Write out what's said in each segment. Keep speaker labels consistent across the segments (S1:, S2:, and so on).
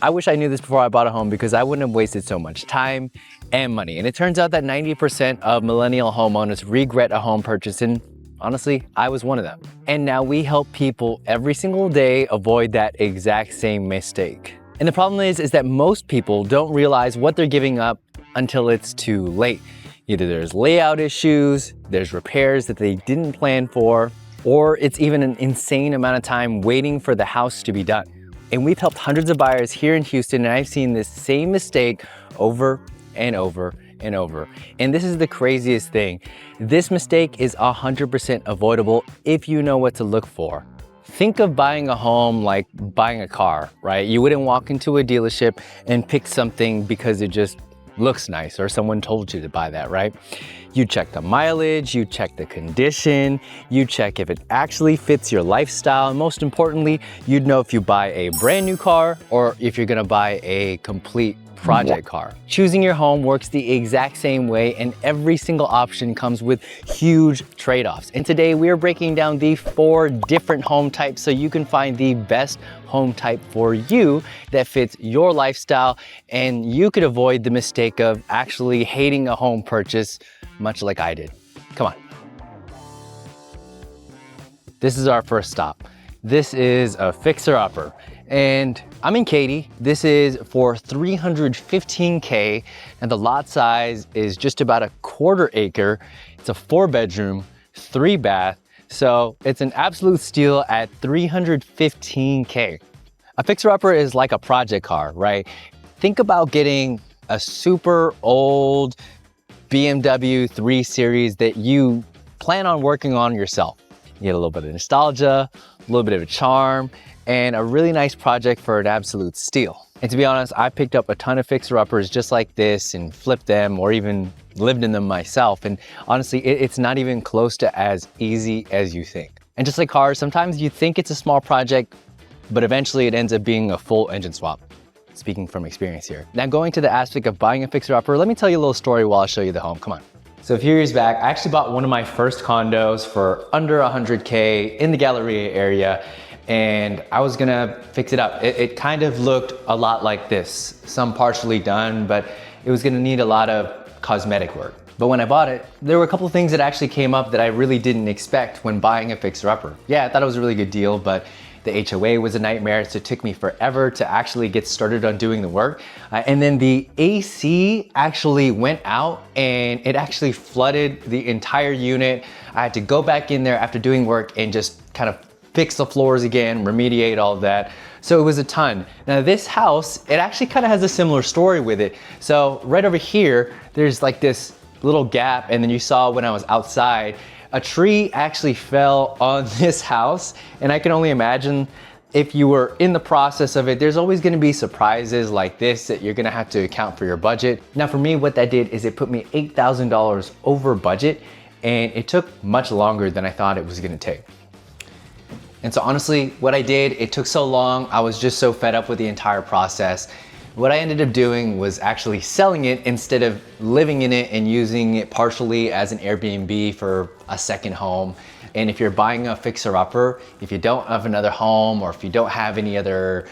S1: I wish I knew this before I bought a home because I wouldn't have wasted so much time and money. And it turns out that 90% of millennial homeowners regret a home purchase, and honestly, I was one of them. And now we help people every single day avoid that exact same mistake. And the problem is that most people don't realize what they're giving up until it's too late. Either there's layout issues, there's repairs that they didn't plan for, or it's even an insane amount of time waiting for the house to be done. And we've helped hundreds of buyers here in Houston, and I've seen this same mistake over and over and over. And this is the craziest thing. This mistake is 100% avoidable if you know what to look for. Think of buying a home like buying a car, right? You wouldn't walk into a dealership and pick something because it just looks nice or someone told you to buy that, right? You check the mileage, you check the condition, you check if it actually fits your lifestyle, and most importantly, you'd know if you buy a brand new car or if you're gonna buy a complete project car. Choosing your home works the exact same way, and every single option comes with huge trade-offs. And today we are breaking down the 4 different home types so you can find the best home type for you that fits your lifestyle, and you could avoid the mistake of actually hating a home purchase, much like I did. Come on. This is our first stop. This is a fixer-upper. And I'm in Katy. This is for $315K, and the lot size is just about a 1/4 acre. It's a 4-bedroom, 3-bath, so it's an absolute steal at $315K. A fixer-upper is like a project car, right? Think about getting a super old BMW 3 Series that you plan on working on yourself. You get a little bit of nostalgia, a little bit of a charm, and a really nice project for an absolute steal. And to be honest, I picked up a ton of fixer-uppers just like this and flipped them or even lived in them myself. And honestly, it's not even close to as easy as you think. And just like cars, sometimes you think it's a small project, but eventually it ends up being a full engine swap. Speaking from experience here. Now going to the aspect of buying a fixer-upper, let me tell you a little story while I show you the home. Come on. So a few years back, I actually bought one of my first condos for under 100K in the Galleria area, and I was gonna fix it up. It kind of looked a lot like this, some partially done, but it was gonna need a lot of cosmetic work. But when I bought it, there were a couple of things that actually came up that I really didn't expect when buying a fixer-upper. Yeah, I thought it was a really good deal, but the HOA was a nightmare, so it took me forever to actually get started on doing the work. And then the AC actually went out and it actually flooded the entire unit. I had to go back in there after doing work and just kind of fix the floors again, remediate all of that. So it was a ton. Now this house, it actually kind of has a similar story with it. So right over here, there's like this little gap, and then you saw when I was outside, a tree actually fell on this house, and I can only imagine if you were in the process of it, there's always gonna be surprises like this that you're gonna have to account for your budget. Now for me, what that did is it put me $8,000 over budget, and it took much longer than I thought it was gonna take. And so honestly, what I did, it took so long, I was just so fed up with the entire process. What I ended up doing was actually selling it instead of living in it and using it partially as an Airbnb for a second home. And if you're buying a fixer-upper, if you don't have another home or if you don't have any other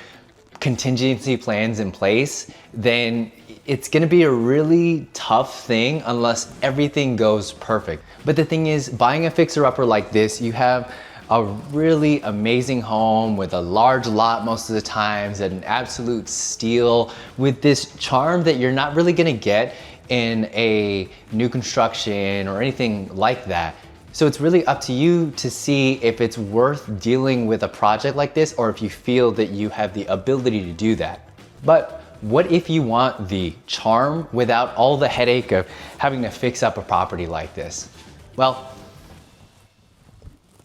S1: contingency plans in place, then it's gonna be a really tough thing unless everything goes perfect. But the thing is, buying a fixer-upper like this, you have a really amazing home with a large lot most of the times at an absolute steal with this charm that you're not really gonna get in a new construction or anything like that. So it's really up to you to see if it's worth dealing with a project like this or if you feel that you have the ability to do that. But what if you want the charm without all the headache of having to fix up a property like this? Well,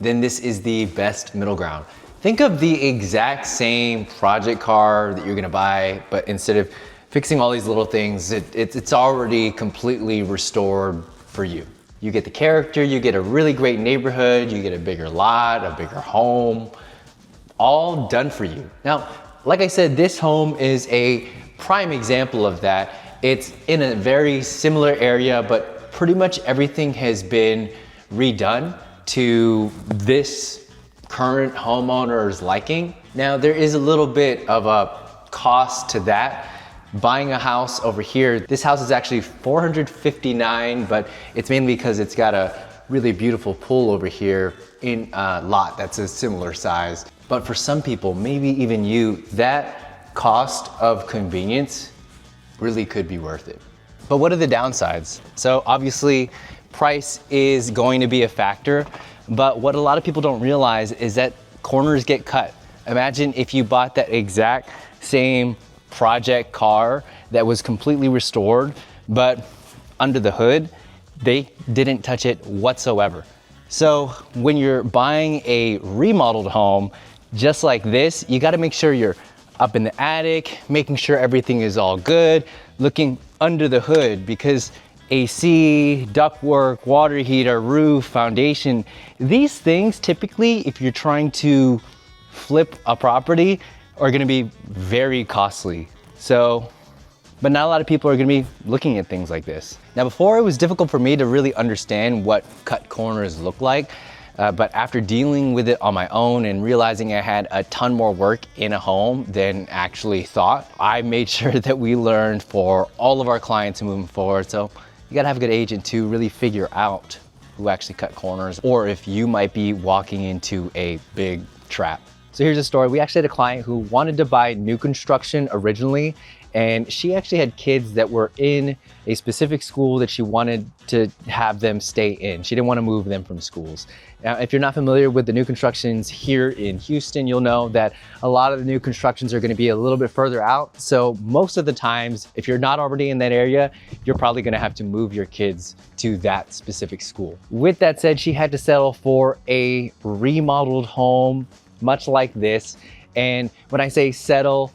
S1: then this is the best middle ground. Think of the exact same project car that you're gonna buy, but instead of fixing all these little things, it's already completely restored for you. You get the character, you get a really great neighborhood, you get a bigger lot, a bigger home, all done for you. Now, like I said, this home is a prime example of that. It's in a very similar area, but pretty much everything has been redone to this current homeowner's liking. Now, there is a little bit of a cost to that. Buying a house over here, this house is actually $459, but it's mainly because it's got a really beautiful pool over here in a lot that's a similar size. But for some people, maybe even you, that cost of convenience really could be worth it. But what are the downsides? So obviously, price is going to be a factor, but what a lot of people don't realize is that corners get cut. Imagine if you bought that exact same project car that was completely restored, but under the hood, they didn't touch it whatsoever. So when you're buying a remodeled home, just like this, you gotta make sure you're up in the attic, making sure everything is all good, looking under the hood, because AC, ductwork, water heater, roof, foundation, these things typically, if you're trying to flip a property, are gonna be very costly. So, but not a lot of people are gonna be looking at things like this. Now, before it was difficult for me to really understand what cut corners look like, but after dealing with it on my own and realizing I had a ton more work in a home than actually thought, I made sure that we learned for all of our clients moving forward. So you gotta have a good agent to really figure out who actually cut corners, or if you might be walking into a big trap. So here's a story. We actually had a client who wanted to buy new construction originally, and she actually had kids that were in a specific school that she wanted to have them stay in. She didn't want to move them from schools. Now, if you're not familiar with the new constructions here in Houston, you'll know that a lot of the new constructions are going to be a little bit further out. So most of the times, if you're not already in that area, you're probably going to have to move your kids to that specific school. With that said, she had to settle for a remodeled home, much like this. And when I say settle,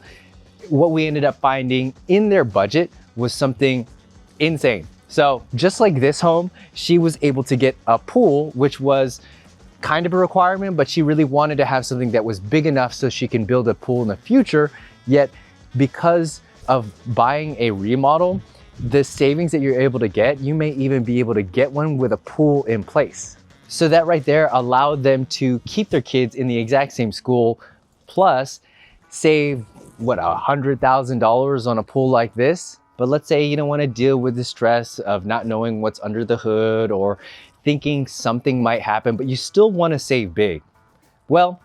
S1: what we ended up finding in their budget was something insane. So just like this home, she was able to get a pool, which was kind of a requirement, but she really wanted to have something that was big enough so she can build a pool in the future. Yet because of buying a remodel, the savings that you're able to get, you may even be able to get one with a pool in place. So that right there allowed them to keep their kids in the exact same school, plus save, what, $100,000 on a pool like this. But let's say you don't want to deal with the stress of not knowing what's under the hood or thinking something might happen, but you still want to save big. Well,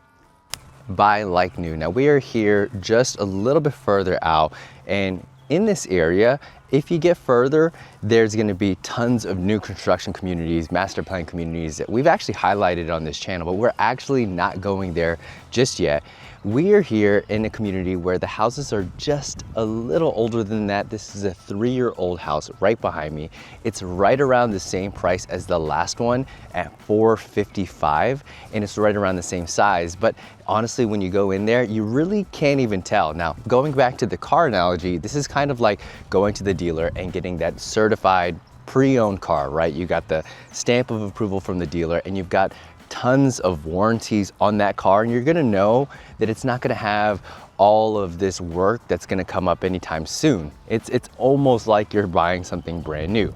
S1: buy like new. Now we are here just a little bit further out, and in this area, if you get further, there's going to be tons of new construction communities, master plan communities that we've actually highlighted on this channel, but we're actually not going there just yet. We are here in a community where the houses are just a little older than that. This is a 3-year-old house right behind me. It's right around the same price as the last one at $455, and it's right around the same size. But honestly, when you go in there, you really can't even tell. Now, going back to the car analogy, this is kind of like going to the dealer and getting that certified pre-owned car, right? You got the stamp of approval from the dealer, and you've got tons of warranties on that car, and you're gonna know that it's not gonna have all of this work that's gonna come up anytime soon. It's almost like you're buying something brand new.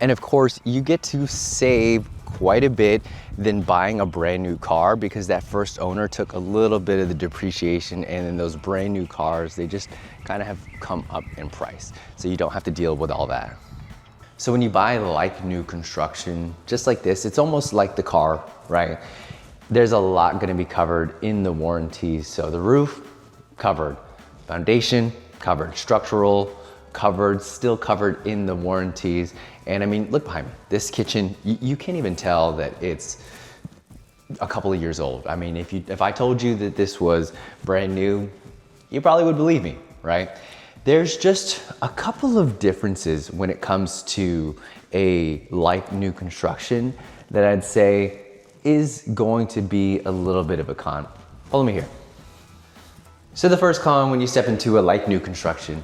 S1: And of course, you get to save quite a bit than buying a brand new car, because that first owner took a little bit of the depreciation, and then those brand new cars, they just kind of have come up in price. So you don't have to deal with all that. So when you buy like new construction, just like this, it's almost like the car, right? There's a lot gonna be covered in the warranties. So the roof, covered. Foundation, covered. Structural, covered, still covered in the warranties. And I mean, look behind me. This kitchen, you can't even tell that it's a couple of years old. I mean, if I told you that this was brand new, you probably would believe me, right? There's just a couple of differences when it comes to a like new construction that I'd say is going to be a little bit of a con. Follow me here. So the first con when you step into a like new construction,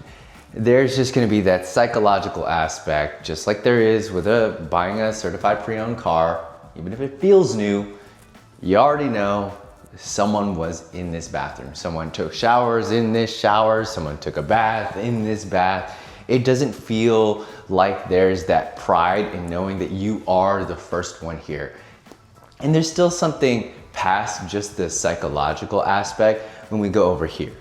S1: there's just gonna be that psychological aspect, just like there is with buying a certified pre-owned car. Even if it feels new, you already know someone was in this bathroom. Someone took showers in this shower. Someone took a bath in this bath. It doesn't feel like there's that pride in knowing that you are the first one here. And there's still something past just the psychological aspect when we go over here.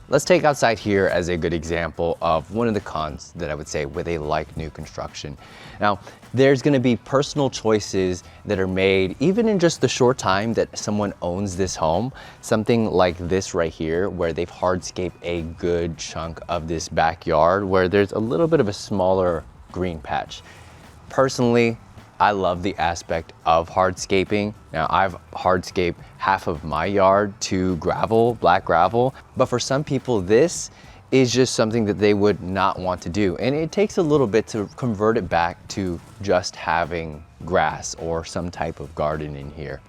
S1: Let's take outside here as a good example of one of the cons that I would say with a like new construction. Now, there's gonna be personal choices that are made even in just the short time that someone owns this home. Something like this right here, where they've hardscaped a good chunk of this backyard where there's a little bit of a smaller green patch. Personally, I love the aspect of hardscaping. Now, I've hardscaped half of my yard to gravel, black gravel, but for some people, this is just something that they would not want to do. And it takes a little bit to convert it back to just having grass or some type of garden in here.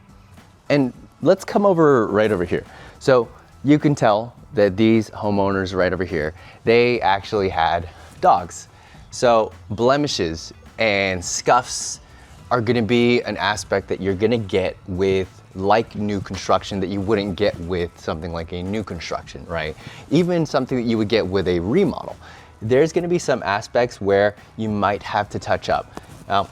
S1: And let's come right over here. So you can tell that these homeowners right over here, they actually had dogs. So blemishes and scuffs are gonna be an aspect that you're gonna get with like new construction that you wouldn't get with something like a new construction, right? Even something that you would get with a remodel. There's gonna be some aspects where you might have to touch up. Now,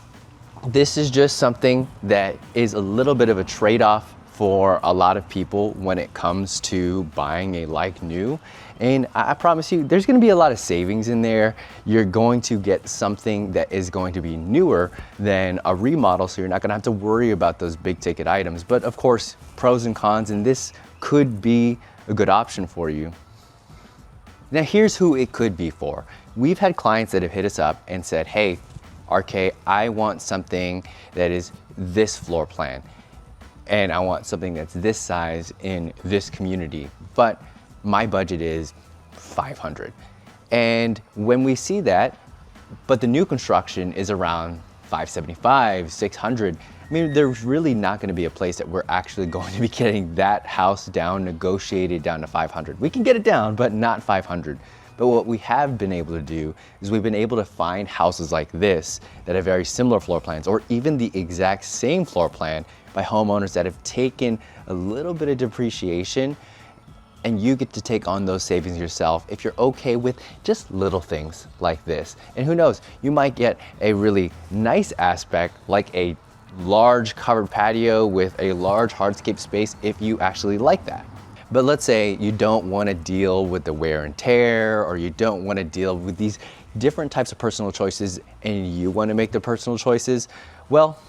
S1: this is just something that is a little bit of a trade-off for a lot of people when it comes to buying a like new. And I promise you, there's gonna be a lot of savings in there. You're going to get something that is going to be newer than a remodel, so you're not gonna have to worry about those big ticket items. But of course, pros and cons, and this could be a good option for you. Now here's who it could be for. We've had clients that have hit us up and said, hey, RK, I want something that is this floor plan, and I want something that's this size in this community, but my budget is 500. And when we see that, but the new construction is around 575, 600, I mean, there's really not gonna be a place that we're actually going to be getting that house down, negotiated down to 500. We can get it down, but not 500. But what we have been able to do is we've been able to find houses like this that have very similar floor plans, or even the exact same floor plan by homeowners that have taken a little bit of depreciation, and you get to take on those savings yourself if you're okay with just little things like this. And who knows, you might get a really nice aspect like a large covered patio with a large hardscape space if you actually like that. But let's say you don't want to deal with the wear and tear, or you don't want to deal with these different types of personal choices and you want to make the personal choices. Well,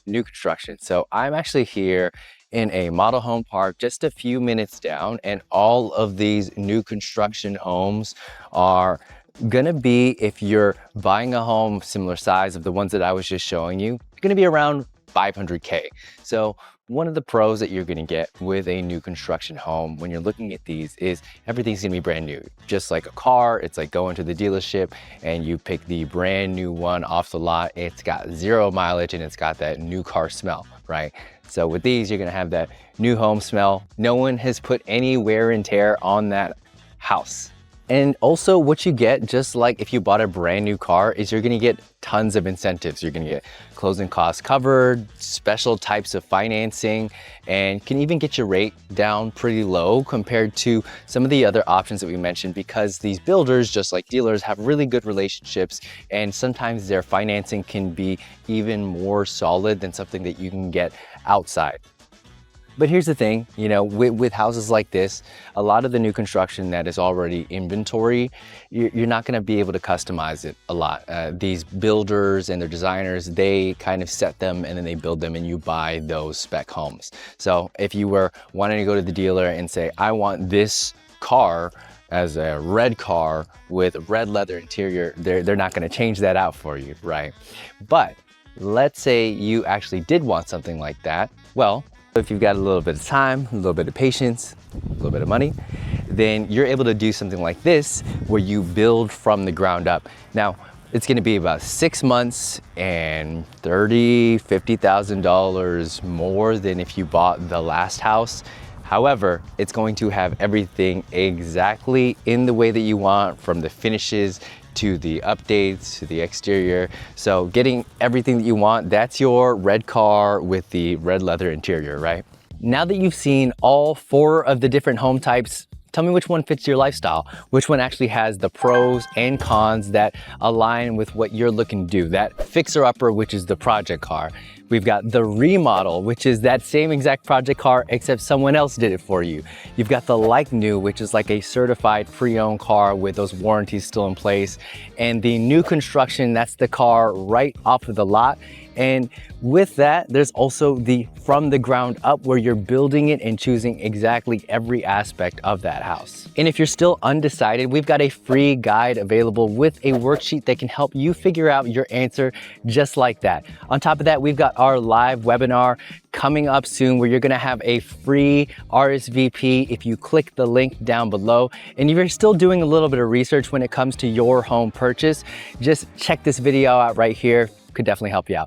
S1: new construction. So I'm actually here in a model home park just a few minutes down, and all of these new construction homes are gonna be, if you're buying a home similar size of the ones that I was just showing you, gonna be around 500K. So one of the pros that you're gonna get with a new construction home when you're looking at these is everything's gonna be brand new. Just like a car, it's like going to the dealership and you pick the brand new one off the lot. It's got 0 mileage and it's got that new car smell, right? So with these, you're gonna have that new home smell. No one has put any wear and tear on that house. And also what you get, just like if you bought a brand new car, is you're gonna get tons of incentives. You're gonna get closing costs covered, special types of financing, and can even get your rate down pretty low compared to some of the other options that we mentioned, because these builders, just like dealers, have really good relationships, and sometimes their financing can be even more solid than something that you can get outside. But here's the thing, you know, with houses like this, a lot of the new construction that is already inventory, you're not gonna be able to customize it a lot. These builders and their designers, they kind of set them and then they build them and you buy those spec homes. So if you were wanting to go to the dealer and say, I want this car as a red car with red leather interior, they're not gonna change that out for you, right? But let's say you actually did want something like that. Well, if you've got a little bit of time, a little bit of patience, a little bit of money, then you're able to do something like this where you build from the ground up. Now, it's gonna be about 6 months and $30,000, $50,000 more than if you bought the last house. However, it's going to have everything exactly in the way that you want, from the finishes to the updates to the exterior. So getting everything that you want, that's your red car with the red leather interior, right? Now that you've seen all 4 of the different home types, tell me which one fits your lifestyle, which one actually has the pros and cons that align with what you're looking to do. That fixer-upper, which is the project car, We've got the remodel, which is that same exact project car, except someone else did it for you. You've got the like new, which is like a certified pre-owned car with those warranties still in place. And the new construction, that's the car right off of the lot. And with that, there's also the from the ground up, where you're building it and choosing exactly every aspect of that house. And if you're still undecided, we've got a free guide available with a worksheet that can help you figure out your answer just like that. On top of that, we've got our live webinar coming up soon, where you're gonna have a free RSVP if you click the link down below. And if you're still doing a little bit of research when it comes to your home purchase, just check this video out right here. Could definitely help you out.